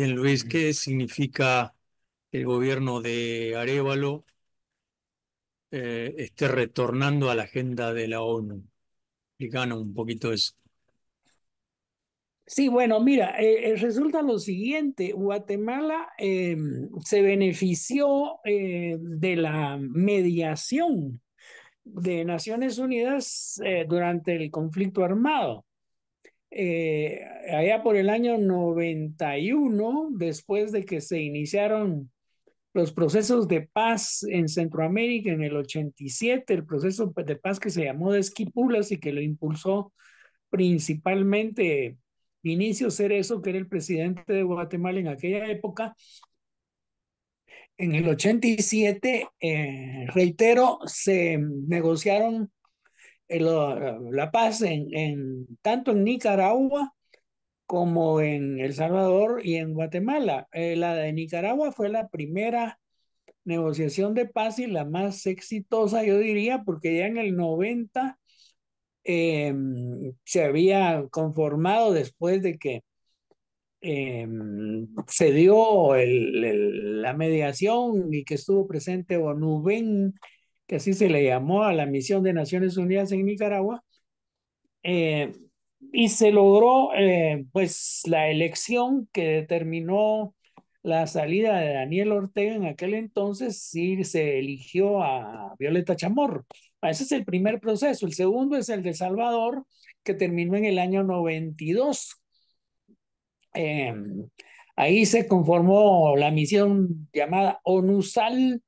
Bien, Luis, ¿qué significa que el gobierno de Arévalo esté retornando a la agenda de la ONU? Explícanos un poquito eso. Sí, bueno, mira, resulta lo siguiente, Guatemala se benefició de la mediación de Naciones Unidas durante el conflicto armado. Eh, Allá por el año 91, después de que se iniciaron los procesos de paz en Centroamérica en el 87, el proceso de paz que se llamó de Esquipulas y que lo impulsó principalmente Vinicio Cerezo, que era el presidente de Guatemala en aquella época. En el 87, reitero, se negociaron la paz tanto en Nicaragua como en El Salvador y en Guatemala. La de Nicaragua fue la primera negociación de paz y la más exitosa, yo diría, porque ya en el 90 eh, se había conformado después de que eh, se dio la mediación y que estuvo presente ONUVEN, que así se le llamó a la misión de Naciones Unidas en Nicaragua, eh, y se logró pues la elección que determinó la salida de Daniel Ortega en aquel entonces, sí se eligió a Violeta Chamorro. Ese es el primer proceso. El segundo es el de Salvador, que terminó en el año 92. Eh, Ahí se conformó la misión llamada ONUSAL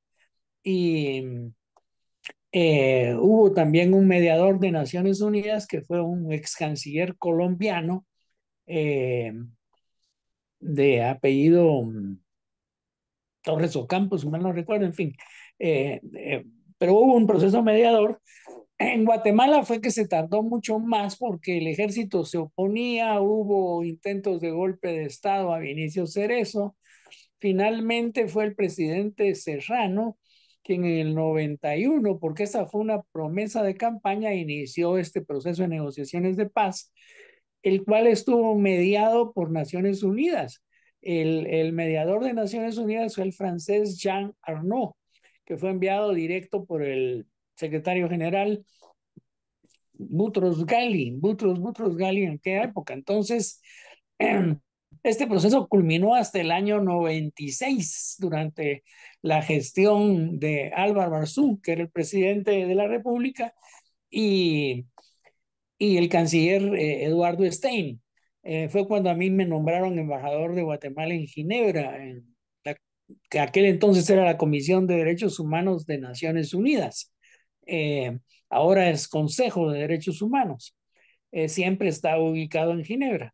y hubo también un mediador de Naciones Unidas que fue un ex canciller colombiano eh, de apellido Torres Ocampo, si mal no recuerdo, en fin. Eh, eh, pero hubo un proceso mediador. En Guatemala fue que se tardó mucho más porque el ejército se oponía, hubo intentos de golpe de Estado a Vinicio Cerezo. Finalmente fue el presidente Serrano quien en el 91, porque esa fue una promesa de campaña, inició este proceso de negociaciones de paz, el cual estuvo mediado por Naciones Unidas. El mediador de Naciones Unidas fue el francés Jean Arnaud, que fue enviado directo por el secretario general Boutros Ghali en aquella época. Entonces, este proceso culminó hasta el año 96 durante la gestión de Álvaro Arzú, que era el presidente de la República, y, y el canciller Eduardo Stein. Fue cuando a mí me nombraron embajador de Guatemala en Ginebra, la, que aquel entonces era la Comisión de Derechos Humanos de Naciones Unidas. Eh, Ahora es Consejo de Derechos Humanos. Siempre está ubicado en Ginebra.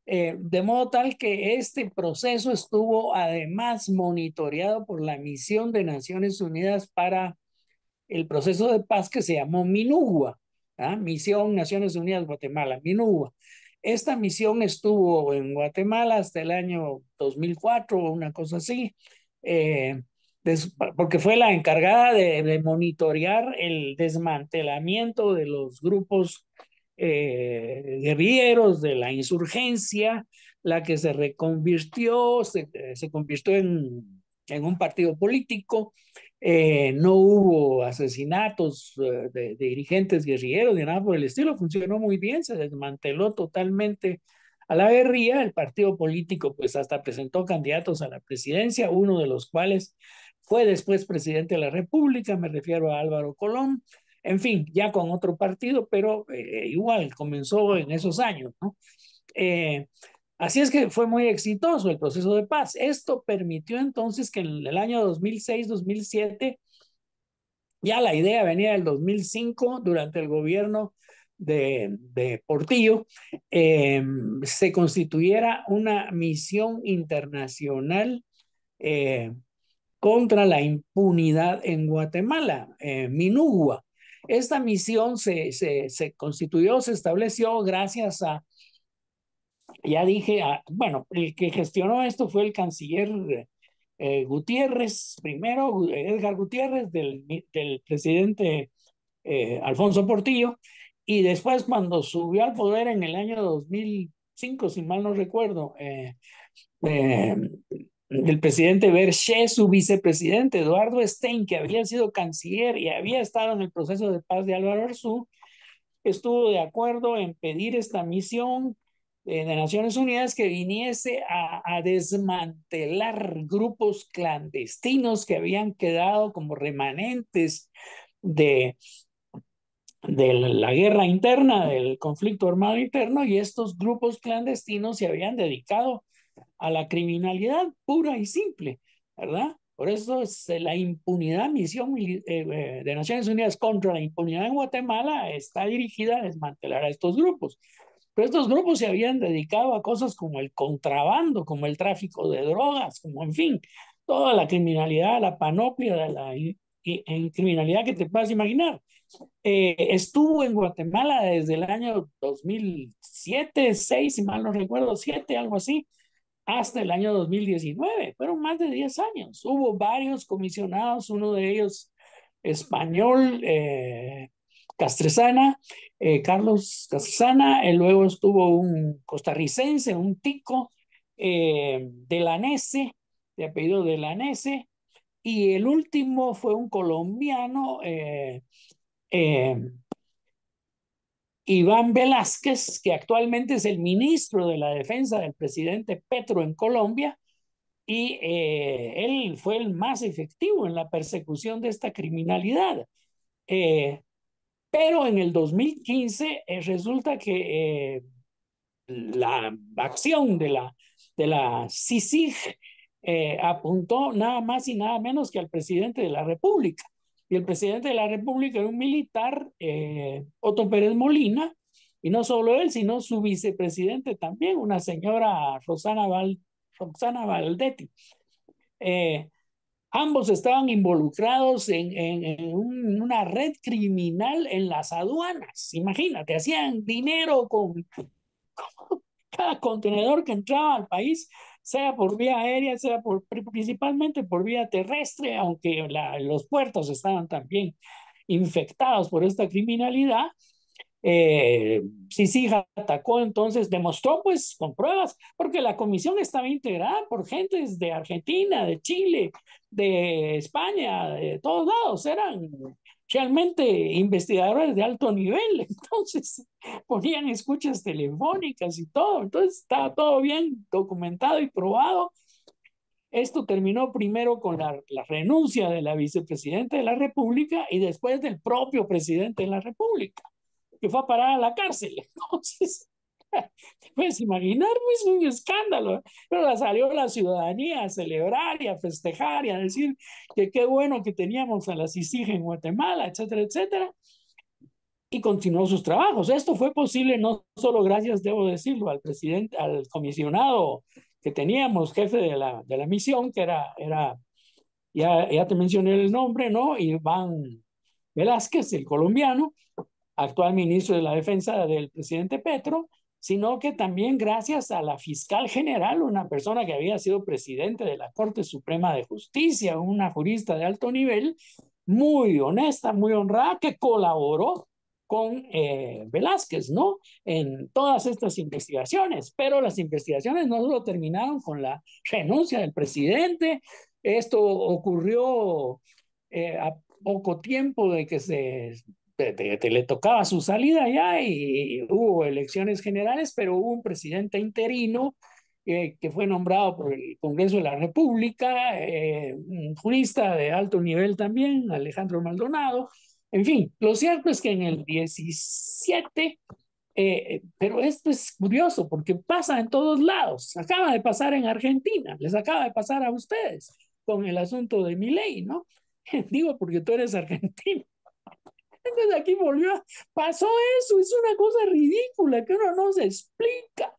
De modo tal que este proceso estuvo además monitoreado por la misión de Naciones Unidas para el proceso de paz que se llamó MINUGUA, ¿ah? Misión Naciones Unidas Guatemala, MINUGUA. Esta misión estuvo en Guatemala hasta el año 2004, una cosa así, eh, porque fue la encargada de monitorear el desmantelamiento de los grupos guerrilleros, de la insurgencia, la que se reconvirtió, se convirtió en un partido político. No hubo asesinatos de dirigentes guerrilleros ni nada por el estilo, funcionó muy bien, se desmanteló totalmente a la guerrilla. El partido político pues hasta presentó candidatos a la presidencia, uno de los cuales fue después presidente de la República, me refiero a Álvaro Colón. En fin, ya con otro partido, pero igual comenzó en esos años, ¿no? Eh, Así es que fue muy exitoso el proceso de paz. Esto permitió entonces que en el año 2006-2007, ya la idea venía del 2005, durante el gobierno de Portillo, se constituyera una misión internacional eh, contra la impunidad en Guatemala, MINUGUA. Esta misión se constituyó, se estableció gracias a, ya dije, bueno, el que gestionó esto fue el canciller Gutiérrez, primero Edgar Gutiérrez, del presidente Alfonso Portillo, y después cuando subió al poder en el año 2000, 2005, si mal no recuerdo, eh, el presidente Berché, su vicepresidente Eduardo Stein, que había sido canciller y había estado en el proceso de paz de Álvaro Arzú, estuvo de acuerdo en pedir esta misión de Naciones Unidas que viniese a desmantelar grupos clandestinos que habían quedado como remanentes de, de la guerra interna, del conflicto armado interno, y estos grupos clandestinos se habían dedicado a la criminalidad pura y simple, ¿verdad? Por eso es la impunidad, misión de Naciones Unidas contra la impunidad en Guatemala está dirigida a desmantelar a estos grupos. Pero estos grupos se habían dedicado a cosas como el contrabando, como el tráfico de drogas, como en fin, toda la criminalidad, la panoplia de la criminalidad que te puedas imaginar. Estuvo en Guatemala desde el año 2007, 6, si mal no recuerdo, 7, algo así, hasta el año 2019. Fueron más de 10 años. Hubo varios comisionados, uno de ellos español, Castresana, Carlos Castresana, y luego estuvo un costarricense, un tico, Delanese, de apellido Delanese, y el último fue un colombiano, eh, Iván Velázquez, que actualmente es el ministro de la Defensa del presidente Petro en Colombia, y él fue el más efectivo en la persecución de esta criminalidad. Eh, pero en el 2015 resulta que la acción de la CICIG apuntó nada más y nada menos que al presidente de la República. Y el presidente de la República era un militar, Otto Pérez Molina, y no solo él, sino su vicepresidente también, una señora Roxana Valdetti. Eh, Ambos estaban involucrados en una red criminal en las aduanas. Imagínate, hacían dinero con cada contenedor que entraba al país, sea por vía aérea, sea principalmente por vía terrestre, aunque los puertos estaban también infectados por esta criminalidad. Sí, atacó, entonces demostró pues con pruebas, porque la comisión estaba integrada por gentes de Argentina, de Chile, de España, de todos lados, eran realmente investigadores de alto nivel, entonces ponían escuchas telefónicas y todo, entonces estaba todo bien documentado y probado. Esto terminó primero con la renuncia de la vicepresidenta de la República y después del propio presidente de la República, que fue a parar a la cárcel. Entonces, te puedes imaginar, es un escándalo. Pero salió la ciudadanía a celebrar y a festejar y a decir que qué bueno que teníamos a la CICIG en Guatemala, etcétera, etcétera. Y continuó sus trabajos. Esto fue posible no solo gracias, debo decirlo, al presidente, al comisionado que teníamos, jefe de la misión, que era ya te mencioné el nombre, ¿no? Iván Velázquez, el colombiano, actual ministro de la Defensa del presidente Petro, sino que también gracias a la fiscal general, una persona que había sido presidente de la Corte Suprema de Justicia, una jurista de alto nivel, muy honesta, muy honrada, que colaboró con Velázquez, ¿no? En todas estas investigaciones, pero las investigaciones no solo terminaron con la renuncia del presidente, esto ocurrió a poco tiempo de que le tocaba su salida ya y hubo elecciones generales, pero hubo un presidente interino que fue nombrado por el Congreso de la República, un jurista de alto nivel también, Alejandro Maldonado. En fin, lo cierto es que en el 17, pero esto es curioso porque pasa en todos lados. Acaba de pasar en Argentina, les acaba de pasar a ustedes con el asunto de Milei, ¿no? Digo porque tú eres argentino. Entonces aquí pasó eso, es una cosa ridícula que uno no se explica.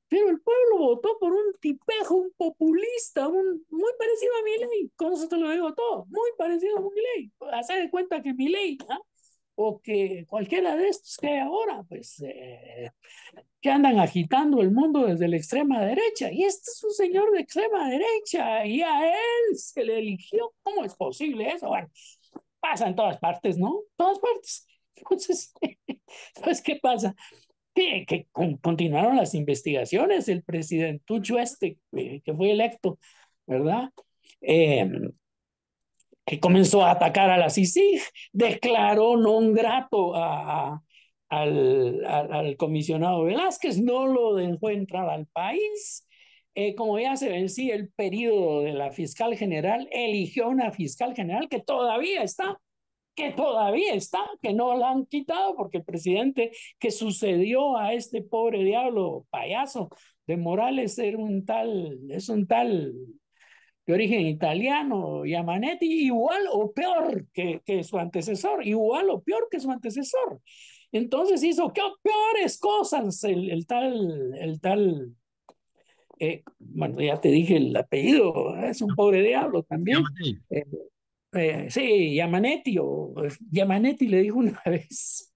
Pero el pueblo votó por un tipejo, un populista, muy parecido a Milei. Con eso te lo digo todo, muy parecido a Milei. Hacer de cuenta que Milei, ¿ah? O que cualquiera de estos que hay ahora, pues, que andan agitando el mundo desde la extrema derecha. Y este es un señor de extrema derecha y a él se le eligió. ¿Cómo es posible eso? Bueno, pasa en todas partes, ¿no? Todas partes. Entonces, ¿sabes qué pasa? continuaron las investigaciones, el presidentucho este que fue electo, ¿verdad? Eh, que comenzó a atacar a la CICIG, declaró non grato al comisionado Velázquez, no lo dejó entrar al país. Como ya se vencía el periodo de la fiscal general, eligió una fiscal general que no la han quitado porque el presidente que sucedió a este pobre diablo payaso de Morales es un tal de origen italiano, Yamanetti, igual o peor que su antecesor, igual o peor que su antecesor. Entonces hizo qué peores cosas bueno, ya te dije el apellido, es un pobre diablo también. Llámate. Eh, sí, Yamanetti, Yamanetti le dijo una vez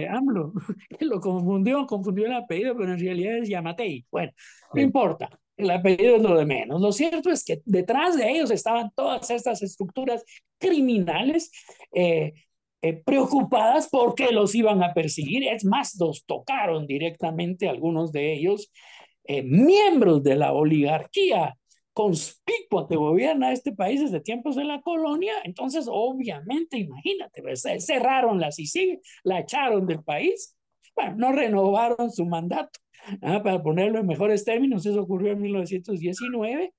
AMLO, que lo confundió el apellido, pero en realidad es Yamatei. Bueno, no Sí. importa, el apellido es lo de menos. Lo cierto es que detrás de ellos estaban todas estas estructuras criminales preocupadas porque los iban a perseguir. Es más, los tocaron directamente algunos de ellos, miembros de la oligarquía conspicua que gobierna este país desde tiempos de la colonia. Entonces, obviamente, imagínate, pues, cerraron la CICIG, la echaron del país, bueno, no renovaron su mandato. Para ponerlo en mejores términos, eso ocurrió en 1919,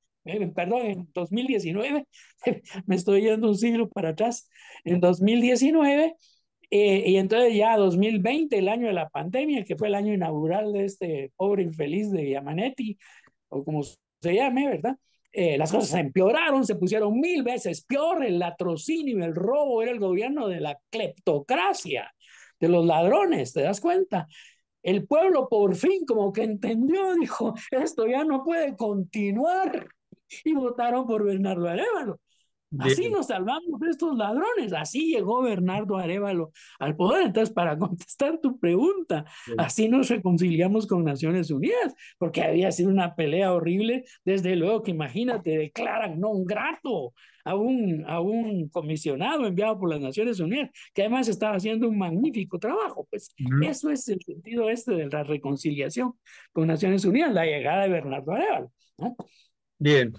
perdón, en 2019, me estoy yendo un siglo para atrás, en 2019, y entonces ya 2020, el año de la pandemia, que fue el año inaugural de este pobre infeliz de Yamanetti, o como se llame, ¿verdad? Las cosas se empeoraron, se pusieron mil veces peor, el latrocinio, el robo, era el gobierno de la cleptocracia, de los ladrones, ¿te das cuenta? El pueblo por fin como que entendió, dijo, esto ya no puede continuar, y votaron por Bernardo Arévalo. Así Bien, nos salvamos de estos ladrones. Así llegó Bernardo Arévalo al poder. Entonces, para contestar tu pregunta, bien. así nos reconciliamos con Naciones Unidas, porque había sido una pelea horrible. Desde luego que imagínate, declaran non grato a un comisionado enviado por las Naciones Unidas, que además estaba haciendo un magnífico trabajo. Pues Ujú. eso es el sentido este de la reconciliación con Naciones Unidas, la llegada de Bernardo Arévalo, ¿no? Bien.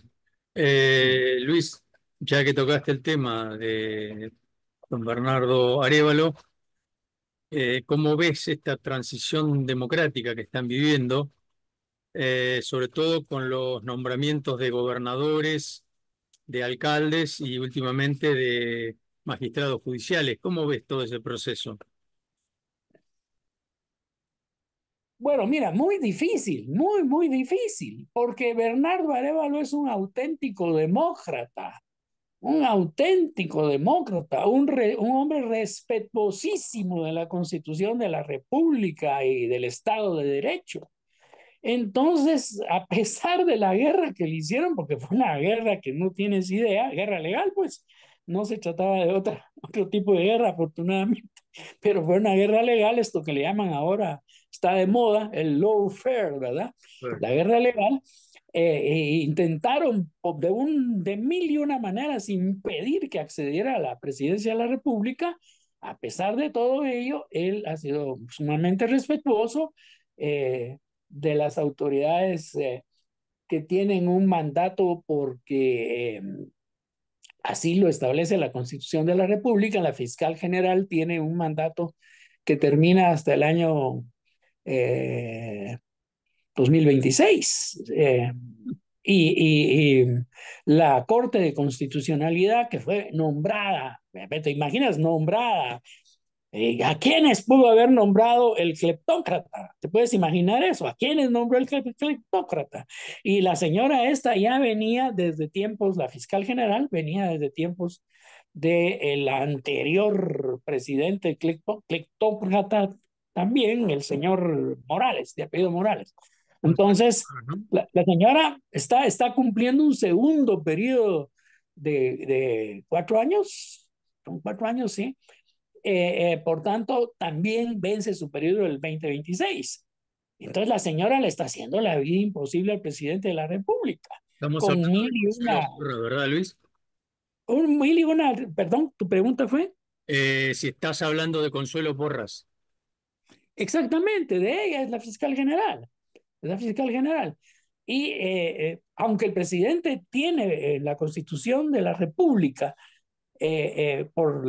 Luis, ya que tocaste el tema de don Bernardo Arévalo, ¿cómo ves esta transición democrática que están viviendo, sobre todo con los nombramientos de gobernadores, de alcaldes y últimamente de magistrados judiciales? ¿Cómo ves todo ese proceso? Bueno, mira, muy difícil, muy, muy difícil, porque Bernardo Arévalo es un auténtico demócrata, un hombre respetuosísimo de la Constitución de la República y del Estado de Derecho. Entonces, a pesar de la guerra que le hicieron, porque fue una guerra que no tienes idea, guerra legal, pues no se trataba de otro tipo de guerra, afortunadamente, pero fue una guerra legal, esto que le llaman ahora, está de moda, el lawfare, ¿verdad? Bueno. La guerra legal. Intentaron de mil y una maneras impedir que accediera a la presidencia de la República. A pesar de todo ello, él ha sido sumamente respetuoso de las autoridades que tienen un mandato porque así lo establece la Constitución de la República. La fiscal general tiene un mandato que termina hasta el año eh, 2026. Y la Corte de Constitucionalidad que fue nombrada, ¿te imaginas? Nombrada. ¿A quiénes pudo haber nombrado el cleptócrata? ¿Te puedes imaginar eso? ¿A quiénes nombró el cleptócrata? Y la señora esta ya venía desde tiempos, la fiscal general venía desde tiempos del anterior presidente cleptócrata también, el señor Morales, de apellido Morales. Entonces, ¿No? la señora está cumpliendo un segundo periodo de 4 años, son 4 años, sí. Por tanto, también vence su periodo el 2026. Entonces la señora le está haciendo la vida imposible al presidente de la República, Estamos con hablando de Consuelo Porra, ¿verdad, Luis? perdón, tu pregunta fue. Si estás hablando de Consuelo Porras. Exactamente, de ella es la fiscal general, es la fiscal general. Y aunque el presidente tiene la Constitución de la República, por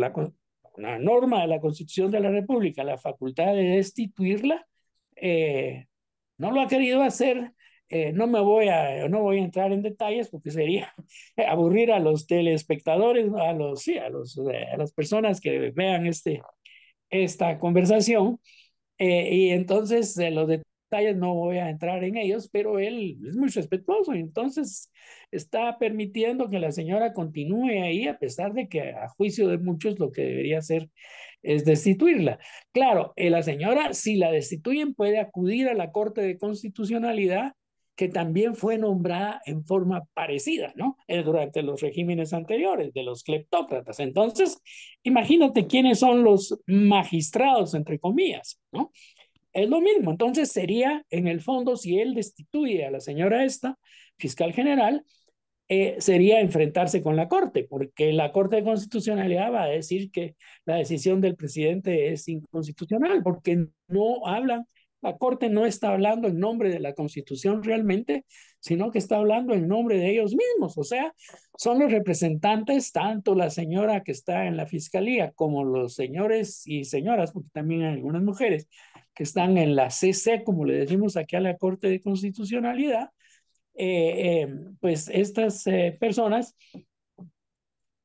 una norma de la Constitución de la República, la facultad de destituirla, eh, no lo ha querido hacer. No voy a entrar en detalles porque sería aburrir a los telespectadores, sí, a las personas que vean esta conversación. Y entonces los detalles no voy a entrar en ellos, pero él es muy respetuoso y entonces está permitiendo que la señora continúe ahí a pesar de que a juicio de muchos lo que debería hacer es destituirla. Claro, la señora, si la destituyen, puede acudir a la Corte de Constitucionalidad, que también fue nombrada en forma parecida, ¿no? Durante los regímenes anteriores de los cleptócratas. Entonces, imagínate quiénes son los magistrados, entre comillas, ¿no? Es lo mismo. Entonces sería, en el fondo, si él destituye a la señora esta, fiscal general, sería enfrentarse con la Corte, porque la Corte de Constitucionalidad va a decir que la decisión del presidente es inconstitucional, porque no hablan, la Corte no está hablando en nombre de la Constitución realmente, sino que está hablando en nombre de ellos mismos. O sea, son los representantes, tanto la señora que está en la Fiscalía como los señores y señoras, porque también hay algunas mujeres que están en la CC, como le decimos aquí a la Corte de Constitucionalidad. Pues estas personas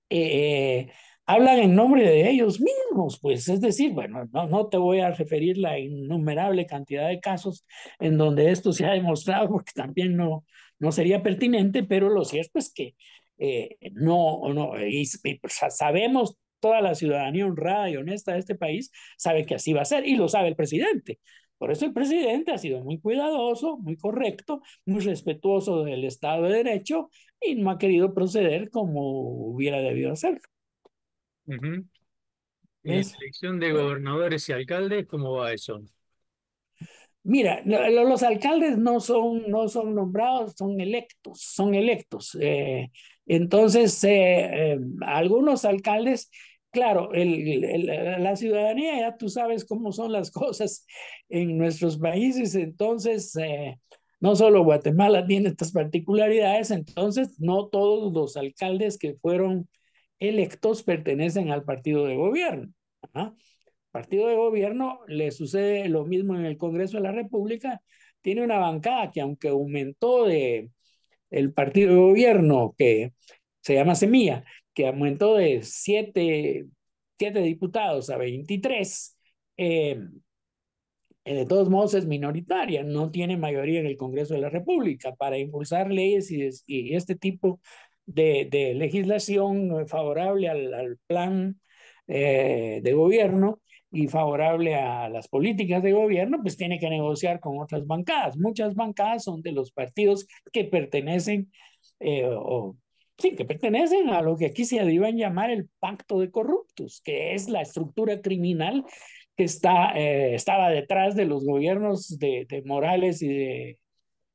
eh, hablan en nombre de ellos mismos, pues es decir, bueno, no te voy a referir la innumerable cantidad de casos en donde esto se ha demostrado, porque también no sería pertinente, pero lo cierto es que y pues, sabemos, toda la ciudadanía honrada y honesta de este país sabe que así va a ser y lo sabe el presidente. Por eso el presidente ha sido muy cuidadoso, muy correcto, muy respetuoso del Estado de Derecho y no ha querido proceder como hubiera debido hacerlo. Ujú. Y en la ¿Ves? elección de gobernadores y alcaldes, ¿cómo va eso? Mira, los alcaldes no son nombrados, son electos, son electos. Entonces, algunos alcaldes, claro, la ciudadanía, ya tú sabes cómo son las cosas en nuestros países, entonces, no solo Guatemala tiene estas particularidades, entonces no todos los alcaldes que fueron electos pertenecen al partido de gobierno. ¿Ah? Partido de gobierno le sucede lo mismo en el Congreso de la República. Tiene una bancada que aunque aumentó el partido de gobierno que se llama Semilla, que aumentó de siete diputados a 23, de todos modos es minoritaria, no tiene mayoría en el Congreso de la República para impulsar leyes y este tipo de legislación favorable al plan de gobierno y favorable a las políticas de gobierno, pues tiene que negociar con otras bancadas. Muchas bancadas son de los partidos que pertenecen o sí, que pertenecen a lo que aquí se iban a llamar el pacto de corruptos, que es la estructura criminal que estaba detrás de los gobiernos de Morales y de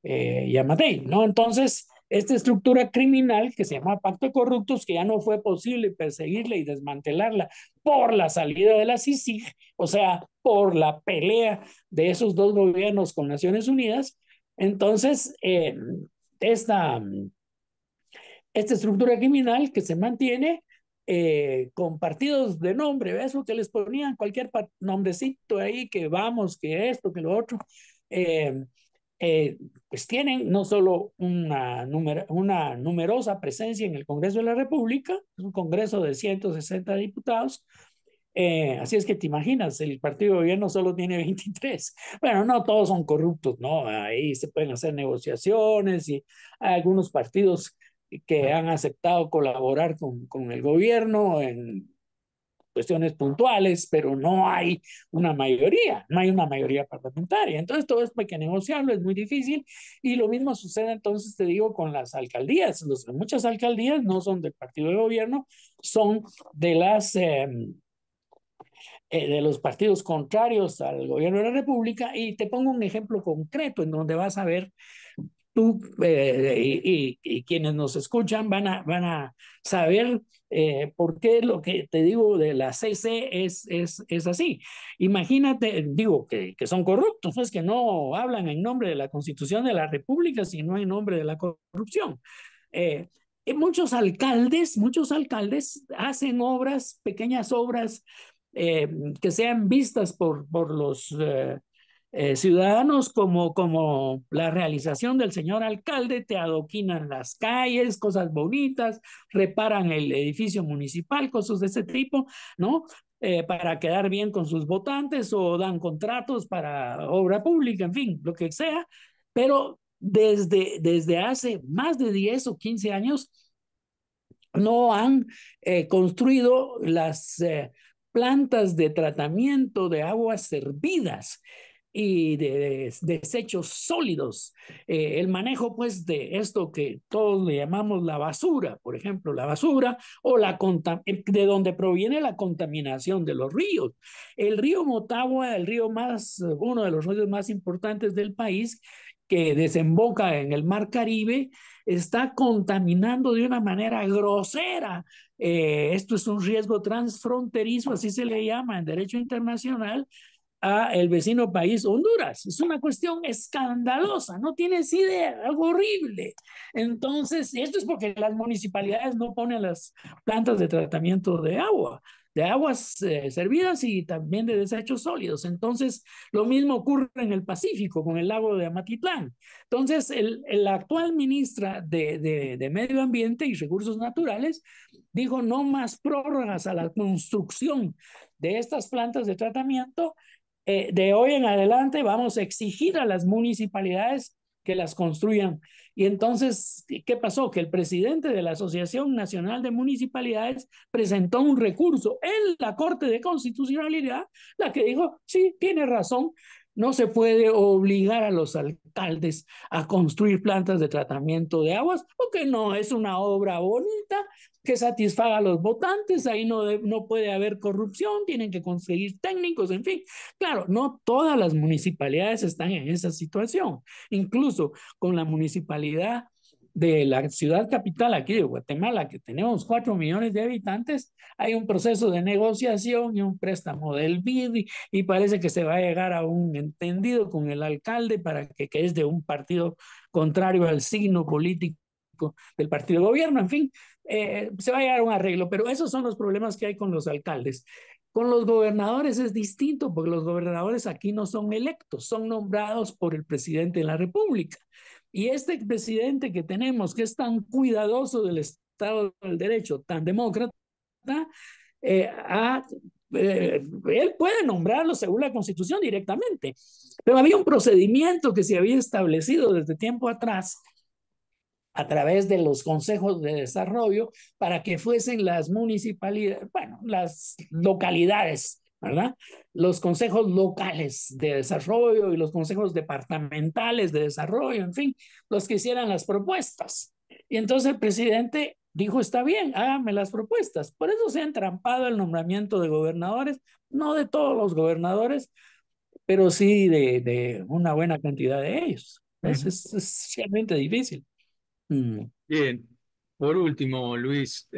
Yamatei, ¿no? Entonces, esta estructura criminal que se llama Pacto de Corruptos, que ya no fue posible perseguirla y desmantelarla por la salida de la CICIG, o sea, por la pelea de esos dos gobiernos con Naciones Unidas, entonces, esta, esta estructura criminal que se mantiene con partidos de nombre, ¿ves? Lo que les ponían cualquier nombrecito ahí, que vamos, que esto, que lo otro, eh, pues tienen no solo una numerosa presencia en el Congreso de la República, un Congreso de 160 diputados, así es que te imaginas, el partido de gobierno solo tiene 23. Bueno, no todos son corruptos, ¿no? Ahí se pueden hacer negociaciones y hay algunos partidos que han aceptado colaborar con el gobierno en cuestiones puntuales, pero no hay no hay una mayoría parlamentaria. Entonces todo esto hay que negociarlo, es muy difícil. Y lo mismo sucede entonces, te digo, con las alcaldías. Muchas alcaldías no son del partido de gobierno, son de de los partidos contrarios al gobierno de la República. Y te pongo un ejemplo concreto en donde vas a ver tú y quienes nos escuchan van a saber por qué lo que te digo de la CC es así. Imagínate, digo, que son corruptos, pues que no hablan en nombre de la Constitución de la República, sino en nombre de la corrupción. Eh, muchos alcaldes hacen obras, pequeñas obras que sean vistas por los ciudadanos como la realización del señor alcalde, te adoquinan las calles, cosas bonitas, reparan el edificio municipal, cosas de ese tipo, ¿no? Para quedar bien con sus votantes o dan contratos para obra pública, en fin, lo que sea, pero desde hace más de 10 o 15 años no han construido las plantas de tratamiento de aguas servidas y de desechos sólidos. El manejo, pues, de esto que todos le llamamos la basura, por ejemplo, la basura o de donde proviene la contaminación de los ríos. El río Motagua, uno de los ríos más importantes del país, que desemboca en el Mar Caribe, está contaminando de una manera grosera. Esto es un riesgo transfronterizo, así se le llama en derecho internacional, a el vecino país Honduras. Es una cuestión escandalosa, no tienes idea, algo horrible. Entonces, esto es porque las municipalidades no ponen las plantas de tratamiento de aguas servidas y también de desechos sólidos. Entonces, lo mismo ocurre en el Pacífico con el lago de Amatitlán. Entonces, la actual ministra de Medio Ambiente y Recursos Naturales dijo no más prórrogas a la construcción de estas plantas de tratamiento. De hoy en adelante vamos a exigir a las municipalidades que las construyan. Y entonces, ¿qué pasó? Que el presidente de la Asociación Nacional de Municipalidades presentó un recurso en la Corte de Constitucionalidad, la que dijo, sí, tiene razón, no se puede obligar a los alcaldes a construir plantas de tratamiento de aguas, porque no es una obra bonita que satisfaga a los votantes, ahí no puede haber corrupción, tienen que conseguir técnicos, en fin. Claro, no todas las municipalidades están en esa situación. Incluso con la municipalidad de la ciudad capital aquí de Guatemala, que tenemos 4 millones de habitantes, hay un proceso de negociación y un préstamo del BID y parece que se va a llegar a un entendido con el alcalde para que es de un partido contrario al signo político del partido de gobierno, en fin, se va a llegar a un arreglo, pero esos son los problemas que hay con los alcaldes. Con los gobernadores es distinto, porque los gobernadores aquí no son electos, son nombrados por el presidente de la República. Y este presidente que tenemos, que es tan cuidadoso del Estado del Derecho, tan demócrata, eh, ha, él puede nombrarlo según la Constitución directamente. Pero había un procedimiento que se había establecido desde tiempo atrás a través de los consejos de desarrollo para que fuesen las municipalidades, bueno, las localidades, ¿verdad? Los consejos locales de desarrollo y los consejos departamentales de desarrollo, en fin, los que hicieran las propuestas. Y entonces el presidente dijo, está bien, háganme las propuestas. Por eso se ha entrampado el nombramiento de gobernadores, no de todos los gobernadores, pero sí de una buena cantidad de ellos. Es realmente difícil. Mm. Bien, por último, Luis,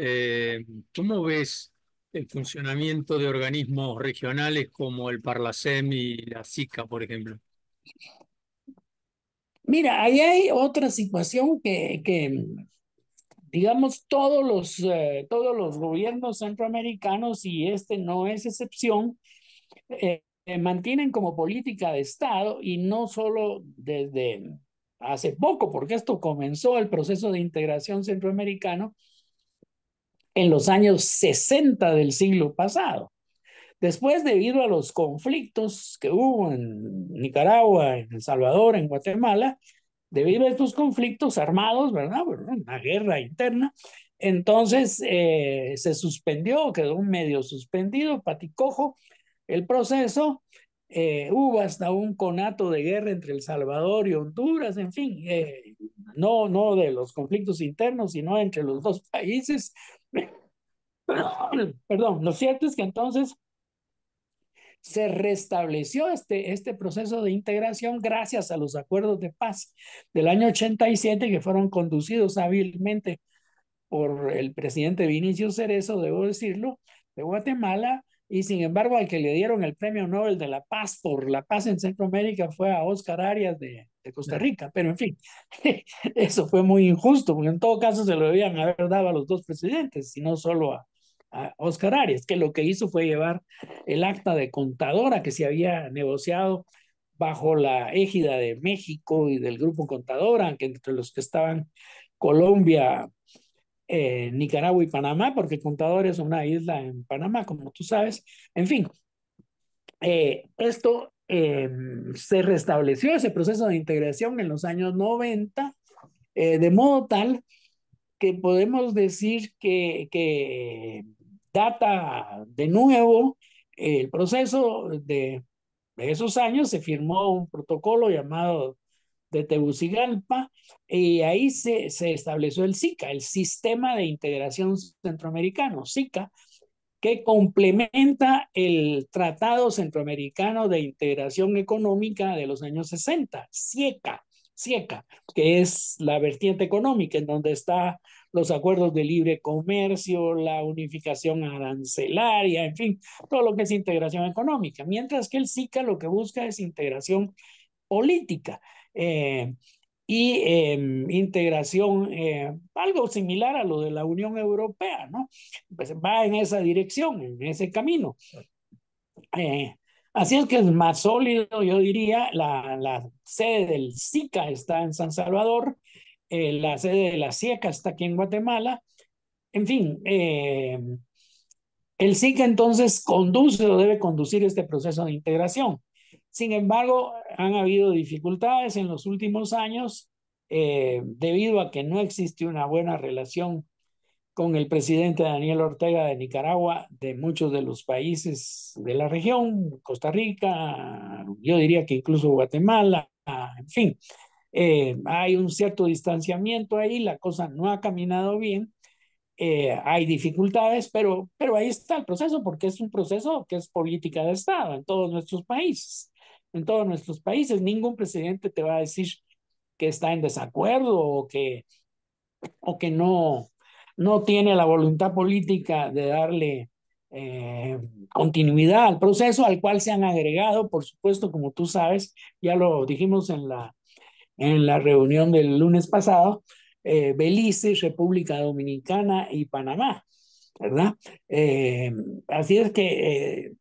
¿cómo ves el funcionamiento de organismos regionales como el Parlacem y la SICA, por ejemplo? Mira, ahí hay otra situación que digamos, todos los gobiernos centroamericanos, y este no es excepción, mantienen como política de Estado y no solo desde hace poco, porque esto comenzó el proceso de integración centroamericano en los años 60 del siglo pasado. Después, debido a los conflictos que hubo en Nicaragua, en El Salvador, en Guatemala, debido a estos conflictos armados, ¿verdad? Una guerra interna, entonces se suspendió, quedó medio suspendido, paticojo, el proceso. Hubo hasta un conato de guerra entre El Salvador y Honduras, en fin, no de los conflictos internos, sino entre los dos países. Perdón, lo cierto es que entonces se restableció este proceso de integración gracias a los acuerdos de paz del año 87 que fueron conducidos hábilmente por el presidente Vinicio Cerezo, debo decirlo, de Guatemala, y sin embargo al que le dieron el Premio Nobel de la Paz por la paz en Centroamérica fue a Oscar Arias de Costa Rica, pero en fin, eso fue muy injusto, porque en todo caso se lo debían haber dado a los dos presidentes, y no solo a Oscar Arias, que lo que hizo fue llevar el acta de contadora que se había negociado bajo la égida de México y del Grupo Contadora, que entre los que estaban Colombia, Nicaragua y Panamá, porque Contador es una isla en Panamá, como tú sabes. En fin, esto se restableció ese proceso de integración en los años 90, de modo tal que podemos decir que data de nuevo el proceso de esos años. Se firmó un protocolo llamado de Tegucigalpa, y ahí se estableció el SICA, el Sistema de Integración Centroamericano, SICA, que complementa el Tratado Centroamericano de Integración Económica de los años 60, CIECA, que es la vertiente económica en donde está los acuerdos de libre comercio, la unificación arancelaria, en fin, todo lo que es integración económica, mientras que el SICA lo que busca es integración política. Eh, y integración, algo similar a lo de la Unión Europea, ¿no? Pues va en esa dirección, en ese camino. Eh, Así es que es más sólido, yo diría. La sede del SICA está en San Salvador, la sede de la CIECA está aquí en Guatemala. En fin, el SICA entonces conduce o debe conducir este proceso de integración. Sin embargo, han habido dificultades en los últimos años, debido a que no existe una buena relación con el presidente Daniel Ortega de Nicaragua, de muchos de los países de la región, Costa Rica, yo diría que incluso Guatemala, en fin. Hay un cierto distanciamiento ahí, la cosa no ha caminado bien. Hay dificultades, pero ahí está el proceso, porque es un proceso que es política de Estado en todos nuestros países. En todos nuestros países, ningún presidente te va a decir que está en desacuerdo o que no tiene la voluntad política de darle continuidad al proceso, al cual se han agregado, por supuesto, como tú sabes, ya lo dijimos en la reunión del lunes pasado, Belice, República Dominicana y Panamá, ¿verdad? Eh, Así es que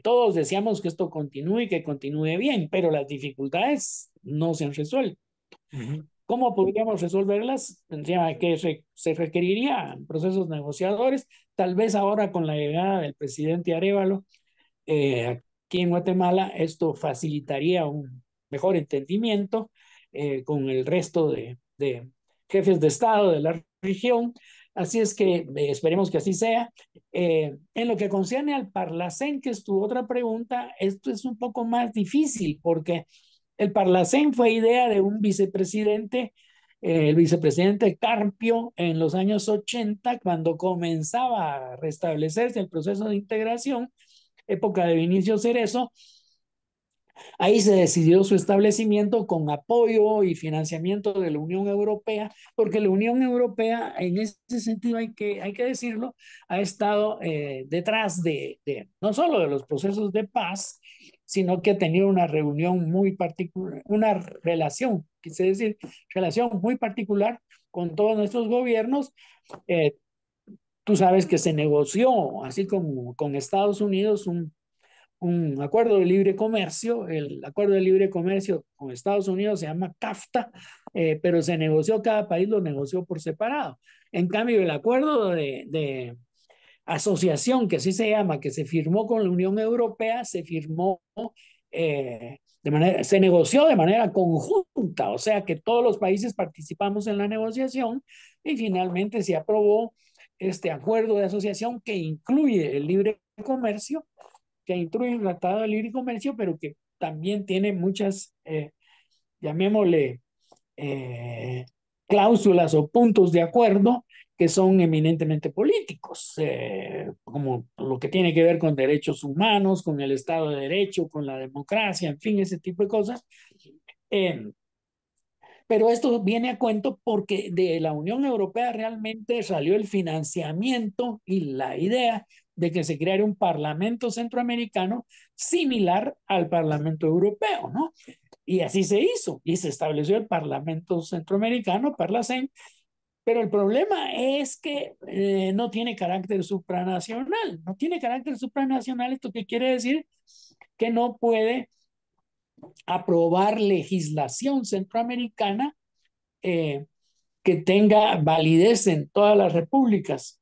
todos deseamos que esto continúe y que continúe bien, pero las dificultades no se han resuelto. Uh -huh. ¿Cómo podríamos resolverlas? Se requeriría procesos negociadores, tal vez ahora con la llegada del presidente Arévalo, aquí en Guatemala, esto facilitaría un mejor entendimiento con el resto de jefes de Estado de la región. Así es que esperemos que así sea. En lo que concierne al Parlacén, que es tu otra pregunta, esto es un poco más difícil porque el Parlacén fue idea de un vicepresidente, el vicepresidente Carpio, en los años 80, cuando comenzaba a restablecerse el proceso de integración, época de Vinicio Cerezo. Ahí se decidió su establecimiento con apoyo y financiamiento de la Unión Europea, porque la Unión Europea, en ese sentido hay que decirlo, ha estado detrás no solo de los procesos de paz, sino que ha tenido una reunión muy particular, una relación, quise decir, relación muy particular con todos nuestros gobiernos. Eh, Tú sabes que se negoció, así como con Estados Unidos, un acuerdo de libre comercio. El acuerdo de libre comercio con Estados Unidos se llama CAFTA, pero se negoció, cada país lo negoció por separado. En cambio, el acuerdo de asociación, que así se llama, que se firmó con la Unión Europea, se firmó se negoció de manera conjunta, o sea que todos los países participamos en la negociación y finalmente se aprobó este acuerdo de asociación que incluye el libre comercio, que incluye un tratado de libre comercio, pero que también tiene muchas, llamémosle, eh, cláusulas o puntos de acuerdo que son eminentemente políticos, como lo que tiene que ver con derechos humanos, con el Estado de Derecho, con la democracia, en fin, ese tipo de cosas. Eh, pero esto viene a cuento porque de la Unión Europea realmente salió el financiamiento y la idea de que se creara un Parlamento centroamericano similar al Parlamento Europeo, ¿no? Y así se hizo, y se estableció el Parlamento Centroamericano, Parlacen, pero el problema es que no tiene carácter supranacional, no tiene carácter supranacional, ¿esto qué quiere decir? Que no puede aprobar legislación centroamericana eh, que tenga validez en todas las repúblicas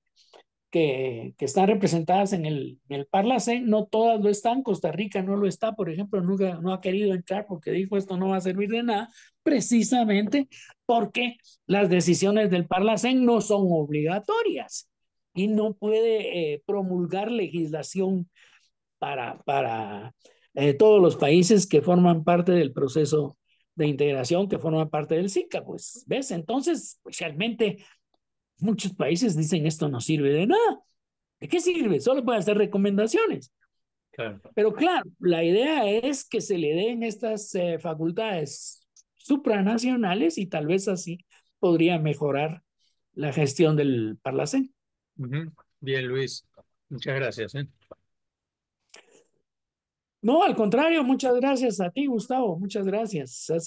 que están representadas en el Parlacén. No todas lo están, Costa Rica no lo está, por ejemplo, nunca, no ha querido entrar porque dijo esto no va a servir de nada, precisamente porque las decisiones del Parlacén no son obligatorias y no puede promulgar legislación para todos los países que forman parte del proceso de integración, que forman parte del SICA, pues, ¿ves? Entonces, pues, realmente muchos países dicen esto no sirve de nada. ¿De qué sirve? Solo puede hacer recomendaciones. Claro. Pero claro, la idea es que se le den estas facultades supranacionales y tal vez así podría mejorar la gestión del Parlacén. Ujú. Bien, Luis, muchas gracias, ¿eh? No, al contrario, muchas gracias a ti, Gustavo, muchas gracias. Ha sido